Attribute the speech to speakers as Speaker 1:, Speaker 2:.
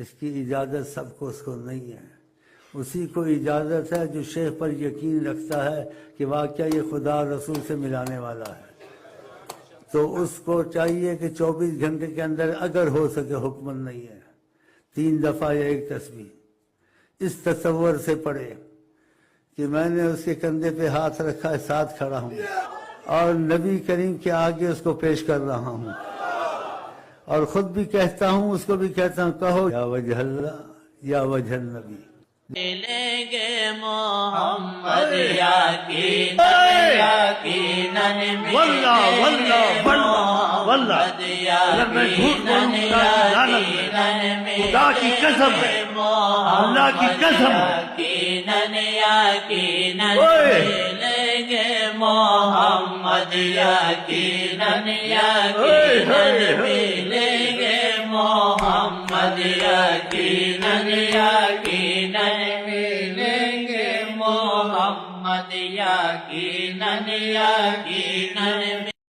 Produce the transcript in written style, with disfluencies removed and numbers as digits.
Speaker 1: اس کی اجازت سب کو اس کو نہیں ہے، اسی کو اجازت ہے جو شیخ پر یقین رکھتا ہے کہ واقعہ یہ خدا رسول سے ملانے والا ہے، تو اس کو چاہیے کہ 24 گھنٹے کے اندر اگر ہو سکے، حکم نہیں ہے، 3 دفعہ یا 1 تسبیح اس تصور سے پڑھے کہ میں نے اس کے کندھے پہ ہاتھ رکھا ہے، ساتھ کھڑا ہوں اور نبی کریم کے آگے اس کو پیش کر رہا ہوں، اور خود بھی کہتا ہوں، اس کو بھی کہتا ہوں، کہو یا وجہ اللہ یا وجہ النبی۔
Speaker 2: ملیں گے محمد یقیناً محمد
Speaker 3: خدا کی قسم ہے، اللہ کی قسم ہے،
Speaker 2: یقیناً ملیں گے محمد یقیناً ملیں گے محمد یقیناً ملیں گے محمد یقیناً